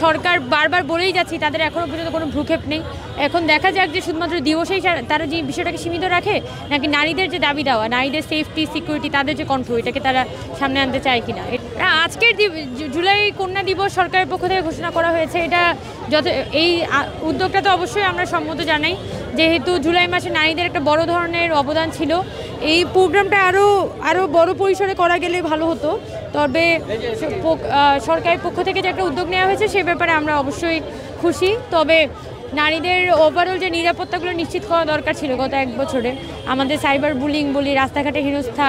সরকার বারবার বলেই যাচ্ছি, তাদের এখনও পর্যন্ত কোনো ভ্রুক্ষেপ নেই। এখন দেখা যাক যে শুধুমাত্র দিবসেই তারা যে বিষয়টাকে সীমিত রাখে, নাকি নারীদের যে দাবি দেওয়া, নারীদের সেফটি সিকিউরিটি, তাদের যে কণ্ঠ, এটাকে তারা সামনে আনতে চায় কিনা। আজকের জুলাই কন্যা দিবস সরকারের পক্ষ থেকে ঘোষণা করা হয়েছে, এটা এই উদ্যোগটা তো অবশ্যই আমরা সম্মত জানাই, যেহেতু জুলাই মাসে নারীদের একটা বড় ধরনের অবদান ছিল। এই প্রোগ্রামটা আরও বড় পরিসরে করা গেলে ভালো হতো, তবে সরকারের পক্ষ থেকে যে একটা উদ্যোগ নেওয়া হয়েছে সে ব্যাপারে আমরা অবশ্যই খুশি। তবে নারীদের ওভারঅল যে নিরাপত্তাগুলো নিশ্চিত করা দরকার ছিল গত এক বছরে, আমাদের সাইবার বুলিং বলি, রাস্তাঘাটে হেনস্থা,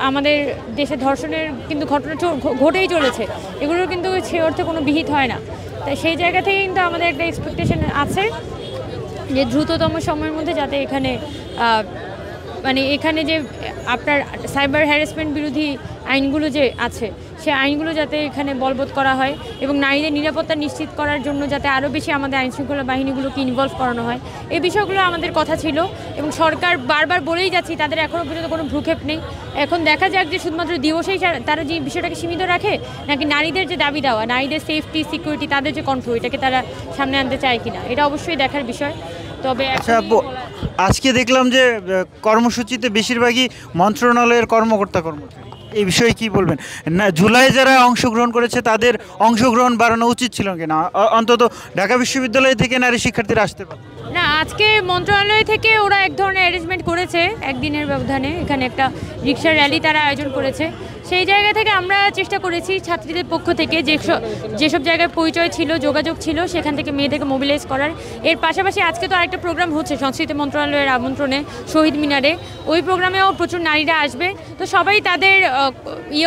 আমাদের দেশে ধর্ষণের কিন্তু ঘটনা ঘটেই চলেছে, এগুলোর কিন্তু সে অর্থে কোনো বিহিত হয় না। তাই সেই জায়গা থেকে কিন্তু আমাদের একটা এক্সপেকটেশন আছে যে দ্রুততম সময়ের মধ্যে যাতে এখানে যে আপনার সাইবার হ্যারাসমেন্ট বিরোধী আইনগুলো যে আছে, সে আইনগুলো যাতে এখানে বলবৎ করা হয় এবং নারীদের নিরাপত্তা নিশ্চিত করার জন্য যাতে আরও বেশি আমাদের আইনশৃঙ্খলা বাহিনীগুলোকে ইনভলভ করানো হয়, এই বিষয়গুলো আমাদের কথা ছিল। এবং সরকার বারবার বলেই যাচ্ছি, তাদের এখনও পর্যন্ত কোনো ভ্রুক্ষেপ নেই। এখন দেখা যাক যে শুধুমাত্র দিবসেই তারা যে বিষয়টাকে সীমিত রাখে, নাকি নারীদের যে দাবি দেওয়া, নারীদের সেফটি সিকিউরিটি, তাদের যে কণ্ঠ, এটাকে তারা সামনে আনতে চায় কিনা, এটা অবশ্যই দেখার বিষয়। তবে আজকে দেখলাম যে কর্মসূচিতে বেশিরভাগই মন্ত্রণালয়ের কর্মকর্তা-কর্মচারী, এই বিষয়ে কি বলবেন? না, জুলাই যারা অংশগ্রহণ করেছে তাদের অংশগ্রহণ বাড়ানো উচিত ছিল কিনা? অন্তত ঢাকা বিশ্ববিদ্যালয় থেকে নারী শিক্ষার্থীরা আসতে পারে না, আজকে মন্ত্রণালয় থেকে ওরা এক ধরনের অ্যারেঞ্জমেন্ট করেছে, একদিনের ব্যবধানে এখানে একটা রিক্সা র্যালি তারা আয়োজন করেছে। সেই জায়গা থেকে আমরা চেষ্টা করেছি ছাত্রীদের পক্ষ থেকে যেসব জায়গায় পরিচয় ছিল, যোগাযোগ ছিল, সেখান থেকে মেয়েদেরকে মোবিলাইজ করার। এর পাশাপাশি আজকে তো আরেকটা প্রোগ্রাম হচ্ছে সংস্কৃতি মন্ত্রণালয়ের আমন্ত্রণে শহীদ মিনারে, ওই প্রোগ্রামেও প্রচুর নারীরা আসবে। তো সবাই তাদের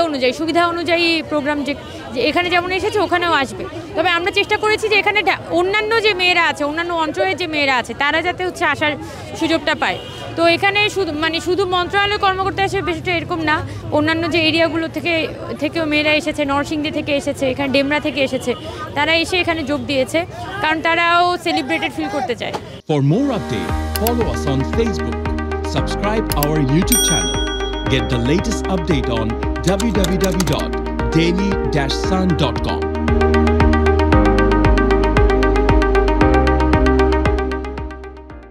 অনুযায়ী, সুবিধা অনুযায়ী প্রোগ্রাম যে এখানে যেমন এসেছে ওখানেও আসবে। তবে আমরা চেষ্টা করেছি যে এখানে অন্যান্য যে মেয়েরা আছে, অন্যান্য অঞ্চলের যে মেয়েরা আছে, তারা যাতে আসার সুযোগটা পায়। তো এখানে শুধু মন্ত্রণালয় কর্মকর্তা এসে বিষয়টা এরকম না, অন্যান্য যে এরিয়াগুলো থেকেও মেয়েরা এসেছে, নরসিংদী থেকে এসেছে, এখানে ডেমরা থেকে এসেছে, তারা এসে এখানে যোগ দিয়েছে, কারণ তারাও সেলিব্রেটেড ফিল করতে চায়। For more updates, follow us on Facebook, subscribe our YouTube channel, get the latest update on www.daily-sun.com.